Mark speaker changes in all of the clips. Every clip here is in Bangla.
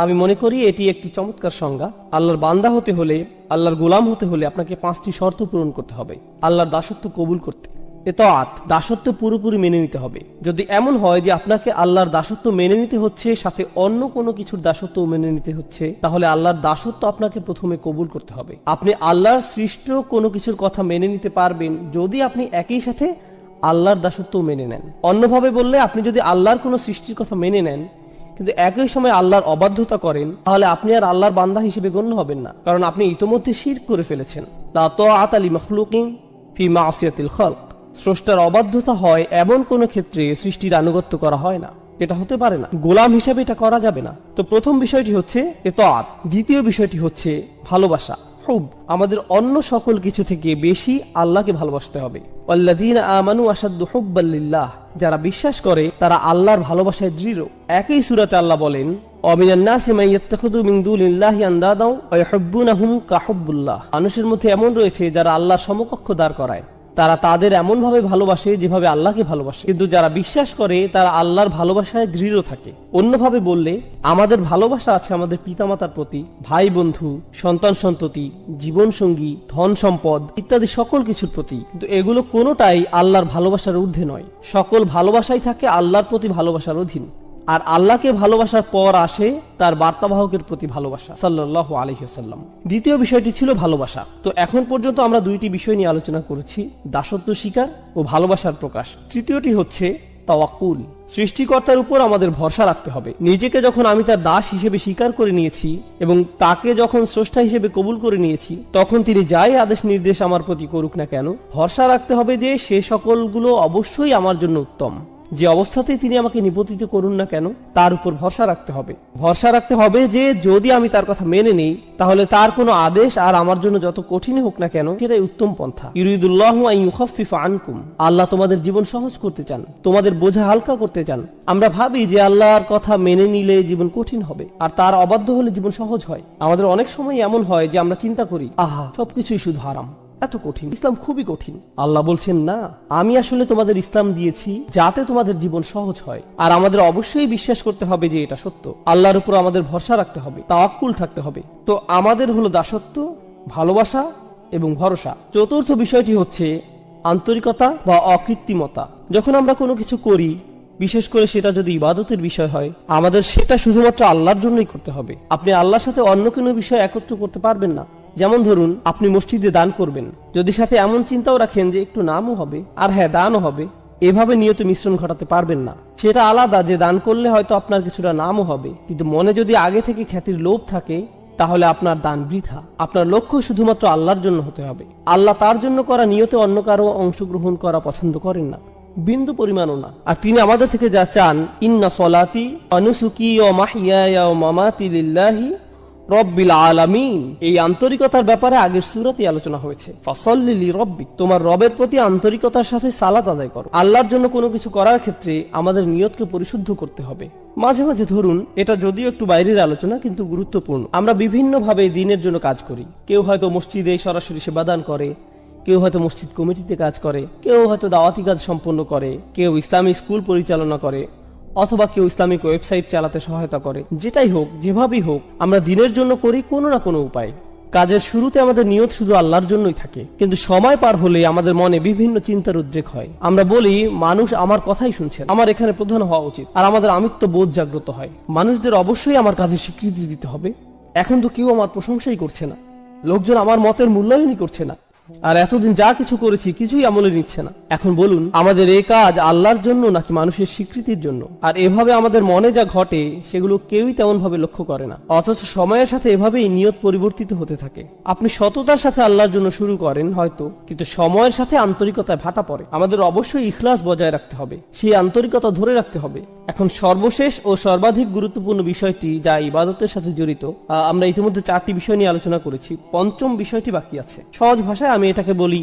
Speaker 1: আমি মনে করি এটি একটি চমৎকার সংজ্ঞা। আল্লাহর বান্দা হতে হলে, আল্লাহর গোলাম হতে হলে আপনাকে 5টি শর্ত পূরণ করতে হবে। আল্লাহর দাসত্ব কবুল করতে, ইতাআত, দাসত্ব পুরোপুরি মেনে নিতে হবে। যদি এমন হয় যে আপনাকে আল্লাহর দাসত্ব মেনে নিতে হচ্ছে, সাথে অন্য কোনো কিছুর দাসত্ব মেনে নিতে হচ্ছে, তাহলে আল্লাহর দাসত্ব আপনাকে প্রথমে কবুল করতে হবে। আপনি আল্লাহর সৃষ্ট কোনো কিছুর কথা মেনে নিতে পারবেন যদি আপনি একই সাথে আল্লাহর দাসত্ব মেনে নেন। অন্যভাবে বললে, আপনি যদি আল্লাহর কোনো সৃষ্টির কথা মেনে নেন কিন্তু একই সময় আল্লাহর অবাধ্যতা করেন, তাহলে আপনি আর আল্লাহর বান্দা হিসেবে গণ্য হবেন না, কারণ আপনি ইতোমধ্যে শিরক করে ফেলেছেন। লা তাআতা লিমাখলুকিন ফি মাসিয়াতিল খালক। স্রষ্টার অবাধ্যতা হয় এমন কোন ক্ষেত্রে সৃষ্টির আনুগত্য করা হয় না, এটা হতে পারে না। গোলাম হিসেবে এটা করা যাবে না। তো প্রথম বিষয়টি হচ্ছে ইতাআত। দ্বিতীয় বিষয়টি হচ্ছে ভালোবাসা, হুব। আমাদের অন্য সকল কিছু থেকে বেশি আল্লাহকে ভালোবাসতে হবে। ওয়াল্লাযীনা আমানু আশাদ্দু হুব্বাল লিল্লাহ। যারা বিশ্বাস করে তারা আল্লাহর ভালোবাসায় দৃঢ়। একই সূরাতে আল্লাহ বলেন, ওয়ামিনান নাসি মান ইয়াত্তাখিযু মিন দুনিল্লাহি আনদাদা ওয়া ইউহিব্বুনাহুম কাহুব্বুল্লাহ। মানুষের মধ্যে এমন রয়েছে যারা আল্লাহর সমকক্ষ দাঁড় করায়। তারা তাদের এমন ভাবে ভালোবাসে যেভাবে আল্লাহকে ভালোবাসে, কিন্তু যারা বিশ্বাস করে তারা আল্লাহর ভালোবাসায় দৃঢ় থাকে। অন্যভাবে বললে, আমাদের ভালোবাসা আছে আমাদের পিতামাতার প্রতি, ভাই বন্ধু, সন্তান সন্ততি, জীবন সঙ্গী, ধন সম্পদ ইত্যাদি সকল কিছুর প্রতি, কিন্তু এগুলো কোনোটাই আল্লাহর ভালোবাসার ঊর্ধ্বে নয়। সকল ভালোবাসাই থাকে আল্লাহর প্রতি ভালোবাসার অধীন। আর আল্লাহকে ভালোবাসার পর আসে তার বার্তাবাহকের প্রতি ভালোবাসা, সাল্লাল্লাহু আলাইহি ওয়াসাল্লাম। দ্বিতীয় বিষয়টি ছিল ভালোবাসা। তো এখন পর্যন্ত আমরা দুইটি বিষয় নিয়ে আলোচনা করেছি, দাসত্ব স্বীকার ও ভালোবাসার প্রকাশ। তৃতীয়টি হচ্ছে তাওয়াক্কুল। সৃষ্টিকর্তার উপর আমাদের ভরসা রাখতে হবে। নিজেকে যখন আমি তার দাস হিসেবে স্বীকার করে নিয়েছি এবং তাকে যখন স্রষ্টা হিসেবে কবুল করে নিয়েছি, তখন তিনি যাই আদেশ নির্দেশ আমার প্রতি করুক না কেন, ভরসা রাখতে হবে যে সে সকলগুলো অবশ্যই আমার জন্য উত্তম। যে অবস্থাতেই তিনি আমাকে নিপতিত করুন না কেন, তার উপর ভরসা রাখতে হবে। ভরসা রাখতে হবে যে যদি আমি তার কথা মেনে নেই, তাহলে তার কোনো আদেশ আর আমার জন্য যত কঠিন হোক না কেন, সেটাই উত্তম পন্থা। ইউরিদুল্লাহু আন ইউখাফফিফা আনকুম। আল্লাহ তোমাদের জীবন সহজ করতে চান, তোমাদের বোঝা হালকা করতে চান। আমরা ভাবি যে আল্লাহর কথা মেনে নিলে জীবন কঠিন হবে, আর তার অবাধ্য হলে জীবন সহজ হয়। আমাদের অনেক সময় এমন হয় যে আমরা চিন্তা করি, আহা, সবকিছুই শুধু হারাম, এত কঠিন, ইসলাম খুবই কঠিন। আল্লাহ বলছেন, না, আমি আসলে তোমাদের ইসলাম দিয়েছি যাতে তোমাদের জীবন সহজ হয়। আর আমাদের অবশ্যই বিশ্বাস করতে হবে যে এটা সত্য। আল্লাহর উপর আমাদের ভরসা রাখতে হবে, তাওয়াক্কুল থাকতে হবে। তো আমাদের হলো দাসত্ব, ভালোবাসা এবং ভরসা। চতুর্থ বিষয়টি হচ্ছে আন্তরিকতা বা অকৃত্রিমতা। যখন আমরা কোনো কিছু করি, বিশেষ করে সেটা যদি ইবাদতের বিষয় হয়, আমাদের সেটা শুধুমাত্র আল্লাহর জন্যই করতে হবে। আপনি আল্লাহর সাথে অন্য কোনো বিষয় একত্র করতে পারবেন না। যেমন ধরুন, আপনি মসজিদে দান করবেন, যদি সাথে এমন চিন্তাও রাখেন যে একটু নামও হবে আর হ্যাঁ দানও হবে, এভাবে নিয়ত মিশ্রণ ঘটাতে পারবেন না। সেটা আলাদা যে দান করলে হয়তো আপনার কিছুটা নামও হবে, কিন্তু মনে যদি আগে থেকে খ্যাতির লোভ থাকে, তাহলে আপনার দান বৃথা। আপনার লক্ষ্য শুধুমাত্র আল্লাহর জন্য হতে হবে। আল্লাহ তার জন্য করা নিয়তে অন্য কারো অংশগ্রহণ করা পছন্দ করেন না, বিন্দু পরিমাণও না। আর তিনি আমাদের থেকে যা চান, ইন্না সলাতি ওয়া নুসুকি ওয়া মাহইয়ায়া ওয়া মামাতি লিল্লাহি রব্বিল আলামিন। এই আন্তরিকতার ব্যাপারে আগের সূরাতে আলোচনা হয়েছে। ফাসাল্লি লিরাব্বিক, তোমার রবের প্রতি আন্তরিকতার সাথে সালাত আদায় করো। আল্লাহর জন্য কোনো কিছু করার ক্ষেত্রে আমাদের নিয়তকে পরিশুদ্ধ করতে হবে। মাঝে মাঝে ধরুন, এটা যদিও একটু বাইরের আলোচনা কিন্তু গুরুত্বপূর্ণ, আমরা বিভিন্ন ভাবে দ্বীনের জন্য কাজ করি। কেউ হয়তো মসজিদে সরাসরি সেবাদান করে, কেউ হয়তো মসজিদ কমিটিতে কাজ করে, কেউ হয়তো দাওয়াতি কাজ সম্পন্ন করে, কেউ ইসলামী স্কুল পরিচালনা করে, অথবা কেউ ইসলামিক ওয়েবসাইট চালাতে সহায়তা করে। যেটাই হোক, যেভাবেই হোক, আমরা দ্বীনের জন্য করি কোনো না কোনো উপায়। কাজের শুরুতে আমাদের নিয়ত শুধু আল্লাহর জন্যই থাকে, কিন্তু সময় পার হলে আমাদের মনে বিভিন্ন চিন্তার উদ্রেক হয়। আমরা বলি, মানুষ আমার কথাই শুনছেন, আমার এখানে প্রধান হওয়া উচিত, আর আমাদের আমিত্ব বোধ জাগ্রত হয়। মানুষদের অবশ্যই আমার কাজে স্বীকৃতি দিতে হবে। এখন তো কেউ আমার প্রশংসাই করছে না, লোকজন আমার মতের মূল্যায়নই করছে না, আর এতদিন যা কিছু করেছি কিছুই আমলে নিচ্ছে না। এখন বলুন, আমাদের এই কাজ আল্লাহর জন্য নাকি মানুষের স্বীকৃতির জন্য? আর এভাবে আমাদের মনে যা ঘটে সেগুলো কেউই তেমন ভাবে লক্ষ্য করে না, অথচ সময়ের সাথে এভাবেই নিয়ত পরিবর্তিত হতে থাকে। আপনি সততার সাথে আল্লাহর জন্য শুরু করেন হয়তো, কিন্তু সময়ের সাথে আন্তরিকতায় ভাটা পড়ে। আমাদের অবশ্যই ইখলাস বজায় রাখতে হবে, সেই আন্তরিকতা ধরে রাখতে হবে। এখন সর্বশেষ ও সর্বাধিক গুরুত্বপূর্ণ বিষয়টি, যা ইবাদতের সাথে জড়িত, আমরা ইতিমধ্যে 4টি বিষয় নিয়ে আলোচনা করেছি, পঞ্চম বিষয়টি বাকি আছে। সহজ ভাষায় আমি এটাকে বলি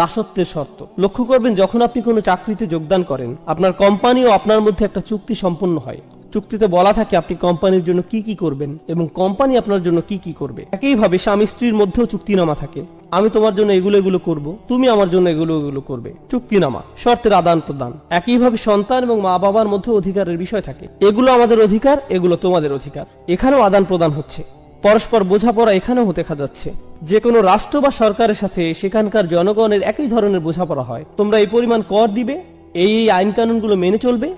Speaker 1: দাসত্বের শর্ত। লক্ষ্য করবেন, যখন আপনি কোনো চাকরিতে যোগদান করেন, আপনার কোম্পানি ও আপনার মধ্যে একটা চুক্তি সম্পন্ন হয়। চুক্তিতে বলা থাকে আপনি কোম্পানির জন্য কি কি করবেন এবং কোম্পানি আপনার জন্য কি কি করবে। একইভাবে স্বামী স্ত্রীর মধ্যেও চুক্তিনামা থাকে। আমি তোমার জন্য এগুলো এগুলো করব, তুমি আমার জন্য এগুলো এগুলো করবে। চুক্তিনামা, শর্তের আদান প্রদান। একইভাবে সন্তান এবং মা বাবার মধ্যে অধিকারের বিষয় থাকে, এগুলো আমাদের অধিকার, এগুলো তোমাদের অধিকার। এখানেও আদান প্রদান হচ্ছে, পরস্পর বোঝাপড়া এখানেও দেখা যাচ্ছে। যে কোনো রাষ্ট্র বা সরকারের সাথে সেখানকার জনগণের একই ধরনের বোঝাপড়া হয়। তোমরা এই পরিমাণ কর দিবে, এই আইন কানুনগুলো মেনে চলবে,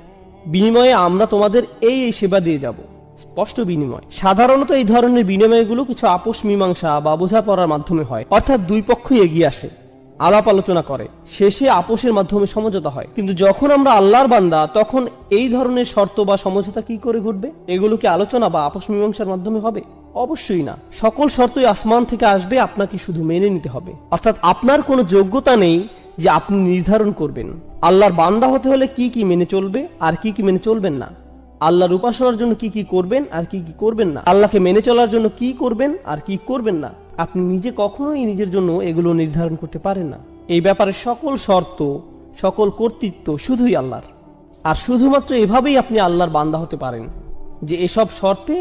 Speaker 1: বিনিময়ে আমরা তোমাদের এই সেবা দিয়ে যাব। স্পষ্ট বিনিময়। সাধারণত এই ধরনের বিনিময়গুলো কিছু আপোষ মীমাংসা বা বোঝাপড়ার মাধ্যমে হয়, অর্থাৎ দুই পক্ষই এগিয়ে আসে, আলাপ আলোচনা করে, শেষে আপোষের মাধ্যমে সমঝোতা হয়। কিন্তু যখন আমরা আল্লাহর বান্দা, তখন এই ধরনের শর্ত বা সমঝোতা কি করে ঘটবে? এগুলো কি আলোচনা বা আপোষ মীমাংসার মাধ্যমে হবে? অবশ্যই না। সকল শর্তই আসমান থেকে আসবে, আপনাকে শুধু মেনে নিতে হবে। অর্থাৎ আপনার কোনো যোগ্যতা নেই যে আপনি নির্ধারণ করবেন আল্লাহর বান্দা হতে হলে কি কি মেনে চলবে আর কি কি মেনে চলবেন না, আল্লাহর উপাসনার জন্য কি কি করবেন আর কি কি করবেন না, আল্লাহকে মেনে চলার জন্য কি করবেন আর কি করবেন না। আপনি নিজে কখনোই নিজের জন্য এগুলো নির্ধারণ করতে পারেন না। এই ব্যাপারে সকল শর্ত, সকল কর্তৃত্ব শুধুই আল্লাহর। আর শুধুমাত্র এভাবেই আপনি আল্লাহর বান্দা হতে পারেন যে এসব শর্তে,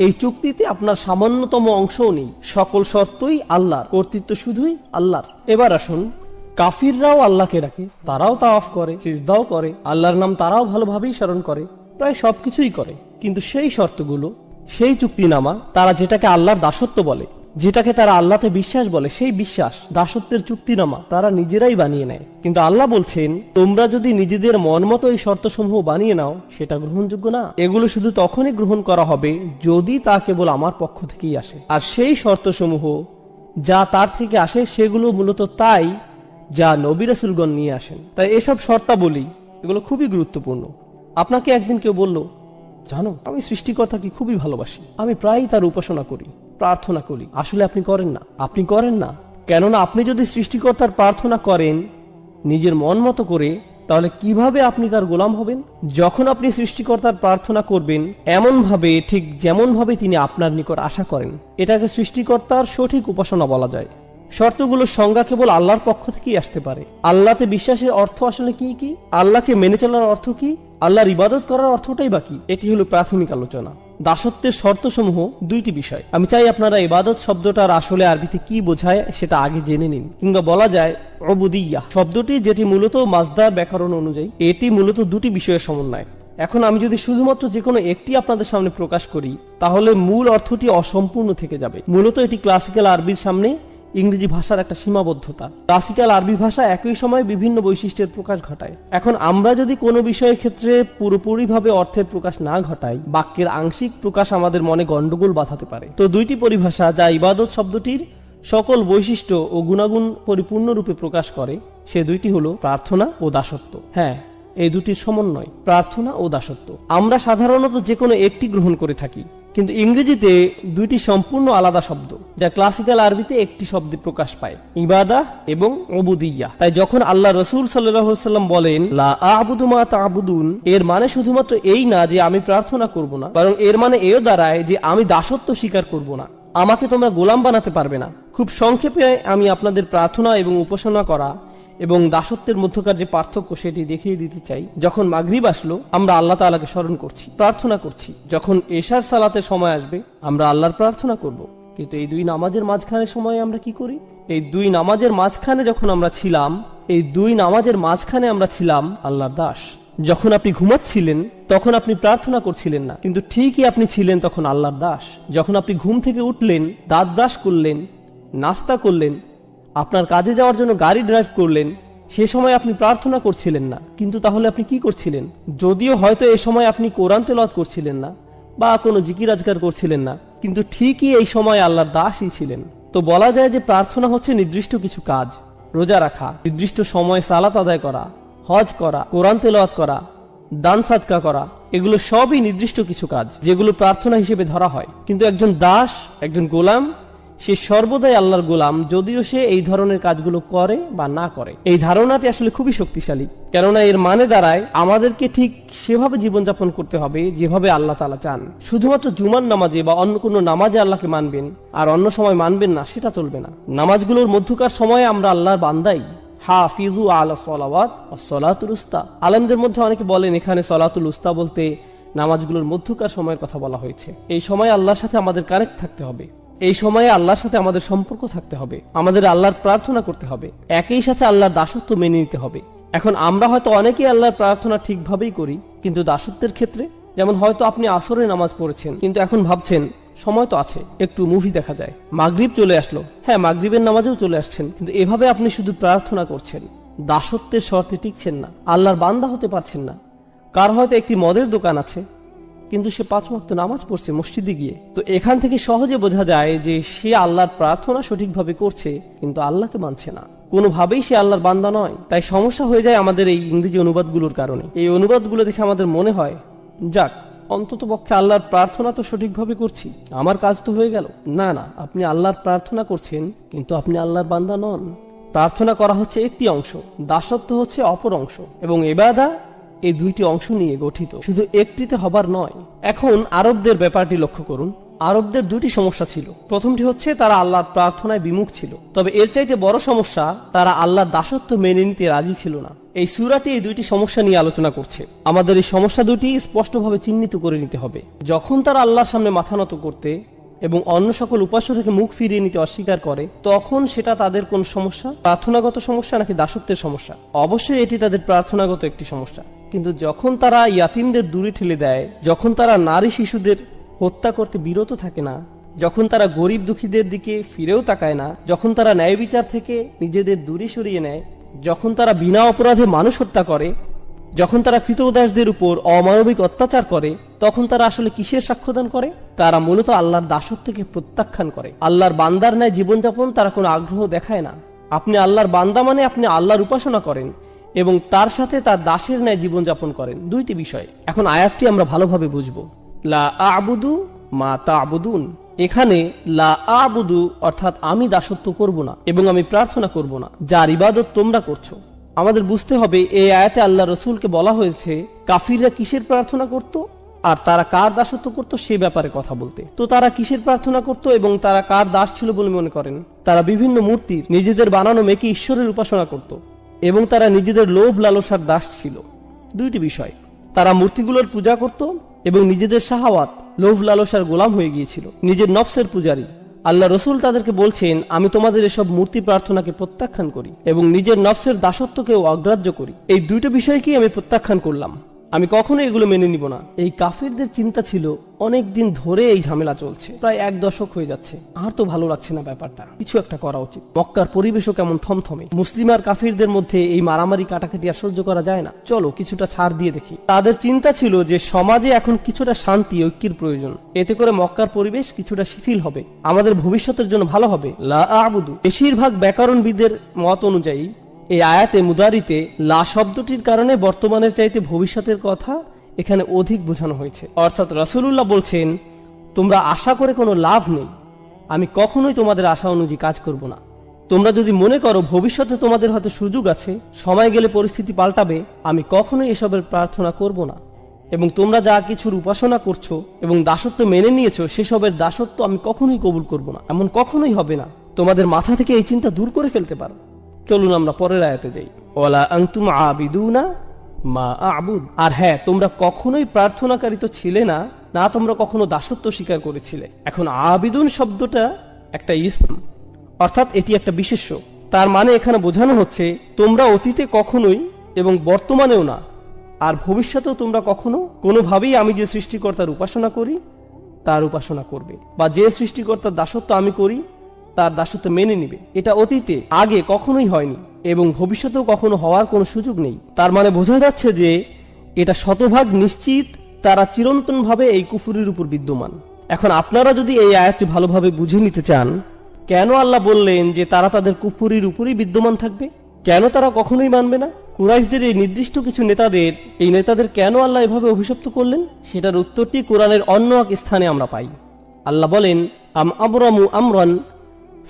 Speaker 1: এই চুক্তিতে আপনার সামান্যতম অংশও নেই। সকল শর্তই আল্লাহর, কর্তৃত্ব শুধুই আল্লাহর। এবার আসুন, কাফিররাও আল্লাহকে ডাকে, তারাও তাওয়াফ করে, সিজদাও করে, আল্লাহর নাম তারাও ভালোভাবেই স্মরণ করে, প্রায় সবকিছুই করে। কিন্তু সেই শর্তগুলো, সেই চুক্তিনামা, তারা যেটাকে আল্লাহর দাসত্ব বলে, যেটাকে তারা আল্লাহতে বিশ্বাস বলে, সেই বিশ্বাস, দাসত্বের চুক্তিনামা তারা নিজেরাই বানিয়ে নেয়। কিন্তু আল্লাহ বলছেন, তোমরা যদি নিজেদের মন মতো এই শর্তসমূহ বানিয়ে নাও, সেটা গ্রহণযোগ্য না। এগুলো শুধু তখনই গ্রহণ করা হবে যদি তা কেবল আমার পক্ষ থেকেই আসে। আর সেই শর্তসমূহ যা তার থেকে আসে, সেগুলো মূলত তাই যা নবী রাসূলগণ নিয়ে আসেন। তাই এসব শর্তাবলী, এগুলো খুবই গুরুত্বপূর্ণ। আপনাকে একদিন কেউ বলল, জানো, আমি সৃষ্টিকর্তাকে খুবই ভালোবাসি, আমি প্রায়ই তার উপাসনা করি, প্রার্থনা করি। আসলে আপনি করেন না, আপনি করেন না। কেননা আপনি যদি সৃষ্টিকর্তার প্রার্থনা করেন নিজের মন মতো করে, তাহলে কিভাবে আপনি তার গোলাম হবেন? যখন আপনি সৃষ্টিকর্তার প্রার্থনা করবেন এমন ভাবে, ঠিক যেমন ভাবে তিনি আপনার নিকট আশা করেন, এটাকে সৃষ্টিকর্তার সঠিক উপাসনা বলা যায়। শর্তগুলোর সংজ্ঞা কেবল আল্লাহর পক্ষ থেকেই আসতে পারে। আল্লাহতে বিশ্বাসের অর্থ আসলে কি কি? আল্লাহকে মেনে চলার অর্থ কি? আল্লাহর ইবাদত করার অর্থটাই বাকি। এটি হলো প্রাথমিক আলোচনা। দাসত্বের শর্তসমূহ দুইটি বিষয়। আমি চাই আপনারা ইবাদত শব্দটার আসলে আরবিতে কি বোঝায় সেটা আগে জেনে নিন। কিংবা বলা যায় উবুদিয়্যাহ শব্দটি, যেটি মূলত মাজদার ব্যাকরণ অনুযায়ী, এটি মূলত দুটি বিষয়ের সমন্বয়। এখন আমি যদি শুধুমাত্র যে কোনো একটি আপনাদের সামনে প্রকাশ করি, তাহলে মূল অর্থটি অসম্পূর্ণ থেকে যাবে। মূলত এটি ক্লাসিক্যাল আরবির সামনে ইংরেজি ভাষার একটা সীমাবদ্ধতা। ক্লাসিক্যাল আরবি ভাষা একই সময় বিভিন্ন বৈশিষ্ট্যের প্রকাশ ঘটায়। এখন আমরা যদি কোনো বিষয়ের ক্ষেত্রে পুরোপুরিভাবে অর্থের প্রকাশ না ঘটাই, বাক্যের আংশিক প্রকাশ আমাদের মনে গন্ডগোল বাঁধাতে পারে। তো দুইটি পরিভাষা যা ইবাদত শব্দটির সকল বৈশিষ্ট্য ও গুণাগুণ পরিপূর্ণরূপে প্রকাশ করে, সে দুইটি হলো প্রার্থনা ও দাসত্ব। হ্যাঁ, এই দুটির সমন্বয়, প্রার্থনা ও দাসত্ব। আমরা সাধারণত যে কোনো একটি গ্রহণ করে থাকি, কিন্তু ইংরেজিতে দুইটি সম্পূর্ণ আলাদা শব্দ, যা ক্লাসিক্যাল আরবিতে একটি শব্দে প্রকাশ পায়, ইবাদাহ এবং উবুদিয়্যাহ। তাই যখন আল্লাহ রাসূল সাল্লাল্লাহু আলাইহি ওয়াসাল্লাম বলেন লা আ'বুদু মা তা'বুদুন, এর মানে শুধুমাত্র এই না যে আমি প্রার্থনা করব না, বরং এর মানে এও দাঁড়ায় যে আমি দাসত্ব স্বীকার করব না, আমাকে তোমরা গোলাম বানাতে পারবে না। খুব সংক্ষেপে আমি আপনাদের প্রার্থনা এবং উপাসনা করা এবং দাসত্বের মধ্যকার যে পার্থক্য সেটি দেখিয়ে দিতে চাই। যখন মাগরিব আসলো, আমরা আল্লাহ তাআলাকে স্মরণ করছি, প্রার্থনা করছি। যখন এশার সালাতের সময় আসবে, আমরা আল্লাহর প্রার্থনা করব। কিন্তু এই দুই নামাজের মাঝখানে সময়ে আমরা কি করি? এই দুই নামাজের মাঝখানে যখন আমরা ছিলাম, এই দুই নামাজের মাঝখানে আমরা ছিলাম আল্লাহর দাস। যখন আপনি ঘুমাচ্ছিলেন তখন আপনি প্রার্থনা করছিলেন না, কিন্তু ঠিকই আপনি ছিলেন তখন আল্লাহর দাস। যখন আপনি ঘুম থেকে উঠলেন, দাঁত ব্রাশ করলেন, নাস্তা করলেন, আপনার কাজে যাওয়ার জন্য গাড়ি ড্রাইভ করলেন, সে সময় আপনি প্রার্থনা করছিলেন না, কিন্তু তাহলে আপনি কি করছিলেন? যদিও হয়তো এই সময় আপনি কোরআন তেলাওয়াত করছিলেন না বা কোনো জিকির আজকার করছিলেন না, কিন্তু ঠিকই এই সময় আল্লাহর দাসই ছিলেন। তো বলা যায় যে প্রার্থনা হচ্ছে নির্দিষ্ট কিছু কাজ, রোজা রাখা, নির্দিষ্ট সময় সালাত আদায় করা, হজ করা, কোরআন তেলাওয়াত করা, দান সাদকা করা, এগুলো সবই নির্দিষ্ট কিছু কাজ যেগুলো প্রার্থনা হিসেবে ধরা হয়। কিন্তু একজন দাস, একজন গোলাম, সে সর্বদাই আল্লাহর গোলাম, যদিও সে এই ধরনের কাজগুলো করে বা না করে। এই ধারণাটি আসলে খুবই শক্তিশালী, কেননা এর মানে দাঁড়ায় আমাদেরকে ঠিক সেভাবে জীবনযাপন করতে হবে যেভাবে আল্লাহ তাআলা চান। শুধুমাত্র জুমার নামাজে বা অন্য কোনো নামাজে আল্লাহকে মানবেন আর অন্য সময় মানবেন না, সেটা চলবে না। নামাজগুলোর মধ্যকার সময়ে আমরা আল্লাহর বান্দাই। হাফিজু আলা সলাওয়াত ওয়াস সালাতুল উস্তা। আলেমদের মধ্যে অনেকে বলেন এখানে সলাতুল উস্তা বলতে নামাজগুলোর মধ্যকার সময়ের কথা বলা হয়েছে। এই সময় আল্লাহর সাথে আমাদের কানেক্ট থাকতে হবে। এই সময়ে আল্লাহর সাথে আমাদের সম্পর্ক থাকতে হবে, আমাদের আল্লাহর প্রার্থনা করতে হবে, একই সাথে আল্লাহর দাসত্ব মেনে নিতে হবে। এখন আমরা হয়তো অনেকেই আল্লাহর প্রার্থনা ঠিকভাবেই করি, কিন্তু দাসত্বের ক্ষেত্রে, যেমন হয়তো আপনি আসরে নামাজ পড়েছেন, কিন্তু এখন ভাবছেন সময় তো আছে, একটু মুভি দেখা যায়, মাগরিব চলে আসলো, হ্যাঁ মাগরিবের নামাজেও চলে আসছেন, কিন্তু এভাবে আপনি শুধু প্রার্থনা করছেন, দাসত্বের শর্তে টিকছেন না, আল্লাহর বান্দা হতে পারছেন না। কার হয়তো একটি মদের দোকান আছে, কিন্তু সে 5 ওয়াক্ত নামাজ পড়ছে মসজিদে গিয়ে। তো এখান থেকে সহজে বোঝা যায় যে সে আল্লাহর প্রার্থনা সঠিকভাবে করছে, কিন্তু আল্লাহকে মানছে না, কোনোভাবেই সে আল্লাহর বান্দা নয়। তাই সমস্যা হয়ে যায় আমাদের এই ইংরেজি অনুবাদগুলোর কারণে। এই অনুবাদগুলো দেখে আমাদের মনে হয়, যাক অন্তত পক্ষে আল্লাহর প্রার্থনা তো সঠিকভাবে করছি, আমার কাজ তো হয়ে গেল। না না, আপনি আল্লাহর প্রার্থনা করছেন, কিন্তু আপনি আল্লাহর বান্দা নন। প্রার্থনা করা হচ্ছে একটি অংশ, দাসত্ব হচ্ছে অপর অংশ, এবং ইবাদা এই দুইটি অংশ নিয়ে গঠিত, শুধু একটিতে হবার নয়। এখন আরবদের ব্যাপারটি লক্ষ্য করুন। আরবদের দুটি সমস্যা ছিল। প্রথমটি হচ্ছে তারা আল্লাহর প্রার্থনায় বিমুখ ছিল, তবে এর চাইতে বড় সমস্যা, তারা আল্লাহর দাসত্ব মেনে নিতে রাজি ছিল না। এই সূরাটি এই দুইটি সমস্যা নিয়ে আলোচনা করছে। আমাদের এই সমস্যা দুটি স্পষ্টভাবে চিহ্নিত করে নিতে হবে। যখন তারা আল্লাহর সামনে মাথা নত করতে এবং অন্য সকল উপাস্য থেকে মুখ ফিরিয়ে নিতে অস্বীকার করে, তখন সেটা তাদের কোন সমস্যা, প্রার্থনাগত সমস্যা নাকি দাসত্বের সমস্যা? অবশ্যই এটি তাদের প্রার্থনাগত একটি সমস্যা। কিন্তু যখন তারা ইয়াতিমদের দূরে ঠেলে দেয়, যখন তারা নারী শিশুদের হত্যা করতে বিরত থাকে না, যখন তারা গরিব দুঃখীদের দিকে ফিরেও তাকায় না, যখন তারা ন্যায় বিচার থেকে নিজেদের দূরে সরিয়ে নেয়, যখন তারা বিনা অপরাধে মানুষ হত্যা করে, যখন তারা কৃতদাসদের উপর অমানবিক অত্যাচার করে, তখন তারা আসলে কিসের সাক্ষ্যদান করে? তারা মূলত আল্লাহর দাসত্বকে প্রত্যাখ্যান করে। আল্লাহর বান্দার ন্যায় জীবনযাপন তারা কোনো আগ্রহ দেখায় না। আপনি আল্লাহর বান্দা মানে আপনি আল্লাহর উপাসনা করেন এবং তার সাথে তার দাসের ন্যায় জীবনযাপন করেন, দুইটি বিষয়। এখন আয়াতটি আমরা ভালোভাবে বুঝবো। লা আ'বুদু মা তা'বুদুন, এখানে লা আ'বুদু অর্থাৎ আমি দাসত্ব করব না এবং আমি প্রার্থনা করব না যার ইবাদত তোমরা করছো। আমাদের বুঝতে হবে এই আয়াতে আল্লাহ রসুলকে বলা হয়েছে কাফিররা কিসের প্রার্থনা করত আর তারা কার দাসত্ব করত সে ব্যাপারে কথা বলতে। তো তারা কিসের প্রার্থনা করত এবং তারা কার দাস ছিল বলে মনে করেন? তারা বিভিন্ন মূর্তির, নিজেদের বানানো মেয়েকে ঈশ্বরের উপাসনা করত এবং তারা নিজেদের লোভ লালসার দাস ছিল। দুইটি বিষয়, তারা মূর্তিগুলোর পূজা করত এবং নিজেদের শাহাওয়াত, লোভ লালসার গোলাম হয়ে গিয়েছিল, নিজের নফসের পূজারী। আল্লাহ রসুল তাদেরকে বলছেন, আমি তোমাদের এসব মূর্তি প্রার্থনাকে প্রত্যাখ্যান করি এবং নিজের নফসের দাসত্বকেও অগ্রাহ্য করি। এই দুইটা বিষয়কেই আমি প্রত্যাখ্যান করলাম, আমি কখনো এগুলো মেনে নিব না। এই কাফিরদের চিন্তা ছিল অনেক দিন ধরে এই ঝামেলা চলছে, প্রায় 1 দশক হয়ে যাচ্ছে, আর তো ভালো লাগছে না ব্যাপারটা, কিছু একটা করা উচিত। মক্কার পরিবেশও কেমন থমথমে, মুসলিম আর কাফিরদের মধ্যে এই মারামারি কাটাকাটি আর সহ্য করা যায় না, চলো কিছুটা ছাড় দিয়ে দেখি। তাদের চিন্তা ছিল যে সমাজে এখন কিছুটা শান্তি ঐক্যের প্রয়োজন, এতে করে মক্কার পরিবেশ কিছুটা শিথিল হবে, আমাদের ভবিষ্যতের জন্য ভালো হবে। লা আ'বুদু, বেশিরভাগ ব্যাকরণবিদের মত অনুযায়ী এই আয়াতে মুদারিতে লা শব্দটির কারণে বর্তমানের চাইতে ভবিষ্যতের কথা এখানে অধিক বোঝানো হয়েছে। অর্থাৎ রাসূলুল্লাহ বলছেন, তোমরা আশা করে কোনো লাভ নেই, আমি কখনোই তোমাদের আশা অনুযায়ী কাজ করব না। তোমরা যদি মনে করো ভবিষ্যতে তোমাদের হয়তো সুযোগ আছে, সময় গেলে পরিস্থিতি পাল্টাবে, আমি কখনোই এসবের প্রার্থনা করব না। এবং তোমরা যা কিছুর উপাসনা করছো এবং দাসত্ব মেনে নিয়েছো, সেসবের দাসত্ব আমি কখনোই কবুল করব না, এমন কখনোই হবে না। তোমাদের মাথা থেকে এই চিন্তা দূর করে ফেলতে পারো। চলুন আমরা পরের আয়াতে যাই। ওয়ালা আনতুম আবিদুনা মা আ'বুদ, আর হ্যাঁ, তোমরা কখনোই প্রার্থনাকারী তো ছিলে না, না তোমরা কখনো দাসত্ব স্বীকার করেছিলে। এখন আবিদুন শব্দটা একটা ইসম, অর্থাৎ এটি একটা বিশেষ্য। তার মানে এখানে বোঝানো হচ্ছে তোমরা অতীতে কখনোই এবং বর্তমানেও না আর ভবিষ্যতেও তোমরা কখনো কোনোভাবেই আমি যে সৃষ্টিকর্তার উপাসনা করি তার উপাসনা করবে, বা যে সৃষ্টিকর্তার দাসত্ব আমি করি তার দাসত্ব মেনে নিবে। এটা অতীতে আগে কখনোই হয়নি এবং ভবিষ্যতেও কখনো হওয়ার কোনো সুযোগ নেই। তার মানে বোঝা যাচ্ছে যে এটা শতভাগ নিশ্চিত তারা চিরন্তনভাবে এই কুফুরির উপর বিদ্যমান। এখন আপনারা যদি এই আয়াতটি ভালোভাবে বুঝে নিতে চান, কেন আল্লাহ বললেন যে তারা তাদের কুফুরির উপরই বিদ্যমান থাকবে, কেন তারা কখনোই মানবে না? কুরাইশদের এই নির্দিষ্ট কিছু নেতাদের কেন আল্লাহ এভাবে অভিশপ্ত করলেন, সেটার উত্তরটি কোরআনের অন্য এক স্থানে আমরা পাই। আল্লাহ বলেন, আম আবরামু আমরান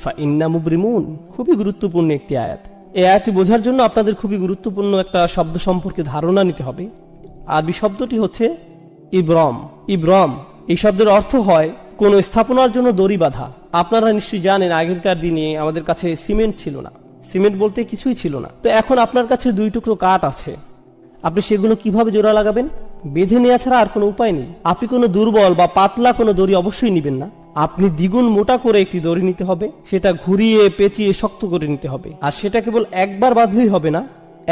Speaker 1: ফাইন্না মুবরিমুন। খুবই গুরুত্বপূর্ণ একটি আয়াত। এই আয়াতটি বোঝার জন্য আপনাদের খুবই গুরুত্বপূর্ণ একটা শব্দ সম্পর্কে ধারণা নিতে হবে। আরবি শব্দটি হচ্ছে ইব্রম। ইব্রম এই শব্দের অর্থ হয় কোন স্থাপনার জন্য দড়ি বাঁধা। আপনারা নিশ্চয়ই জানেন আগেরকার দিনে আমাদের কাছে সিমেন্ট ছিল না, সিমেন্ট বলতে কিছুই ছিল না। তো এখন আপনার কাছে 2 টুকরো কাঠ আছে, আপনি সেগুলো কিভাবে জোড়া লাগাবেন? বেঁধে নেওয়া ছাড়া আর কোনো উপায় নেই। আপনি কোনো দুর্বল বা পাতলা কোনো দড়ি অবশ্যই নেবেন না, আপনি দ্বিগুণ মোটা করে একটি দড়ি নিতে হবে, সেটা ঘুরিয়ে পেঁচিয়ে শক্ত করে নিতে হবে, আর সেটা কেবল একবার বাঁধলেই হবে না,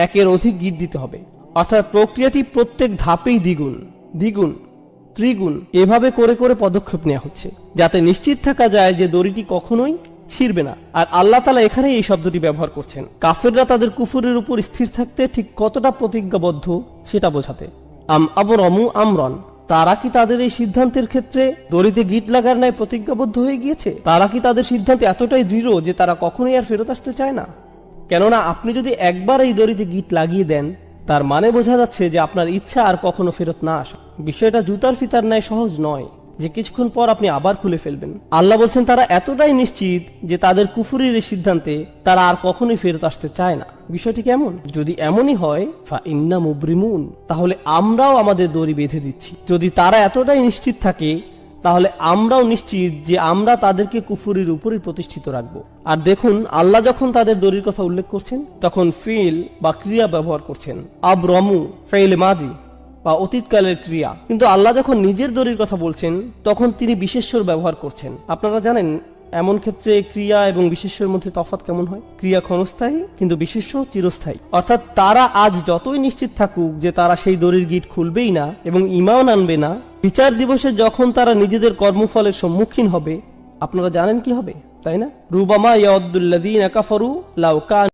Speaker 1: একের অধিক গিট দিতে হবে। অর্থাৎ প্রক্রিয়াটি প্রত্যেক ধাপেই দ্বিগুণ, দ্বিগুণ, ত্রিগুণ এভাবে করে করে পদক্ষেপ নেওয়া হচ্ছে, যাতে নিশ্চিত থাকা যায় যে দড়িটি কখনোই ছিঁড়বে না। আর আল্লাহ তাআলা এখানে এই শব্দটি ব্যবহার করছেন কাফেররা তাদের কুফরের উপর স্থির থাকতে ঠিক কতটা প্রতিজ্ঞাবদ্ধ সেটা বোঝাতে। আবরমু আমরন, তারা কি তাদের এই সিদ্ধান্তের ক্ষেত্রে দড়িতে গিট লাগার ন্যায় প্রতিজ্ঞাবদ্ধ হয়ে গিয়েছে? তারা কি তাদের সিদ্ধান্তে এতটাই দৃঢ় যে তারা কখনোই আর ফেরত আসতে চায় না? কেননা আপনি যদি একবার এই দড়িতে গিট লাগিয়ে দেন, তার মানে বোঝা যাচ্ছে যে আপনার ইচ্ছা আর কখনো ফেরত না আসা। বিষয়টা জুতার ফিতার ন্যায় সহজ নয় যে কিছুক্ষণ পর আপনি আবার খুলে ফেলবেন। আল্লাহ বলছেন তারা এতটাই নিশ্চিত যে তাদের কুফুরির এই সিদ্ধান্তে তারা আর কখনোই ফেরত আসতে চায় না। বিষয়টি কেমন? যদি এমনই হয় ফা ইন্না মুবরিমুন, তাহলে আমরাও আমাদের দড়ি বেঁধে দিচ্ছি। যদি তারা এতটাই নিশ্চিত থাকে, তাহলে আমরাও নিশ্চিত যে আমরা তাদেরকে কুফুরির উপরই প্রতিষ্ঠিত রাখবো। আর দেখুন, আল্লাহ যখন তাদের দড়ির কথা উল্লেখ করছেন তখন ফিল বা ক্রিয়া ব্যবহার করছেন, আবরমু ফেইল মাদি বা অতীতকালের ক্রিয়া। কিন্তু আল্লাহ যখন নিজের দড়ির কথা বলছেন তখন তিনি বিশেষ্যর ব্যবহার করছেন। আপনারা জানেন এমন ক্ষেত্রে ক্রিয়া এবং বিশেষ্যের মধ্যে তফাৎ কেমন হয়? ক্রিয়া ক্ষণস্থায়ী কিন্তু বিশেষ্য চিরস্থায়ী। অর্থাৎ তারা আজ যতই নিশ্চিত থাকুক যে তারা সেই দড়ির গিট খুলবেই না এবং ঈমান আনবে না, বিচার দিবসে যখন তারা নিজেদের কর্মফলের সম্মুখীন হবে, আপনারা জানেন কি হবে, তাই না? রুবামা ইয়াউদ্দুল্লাযীনা কাফারু লাউ কানু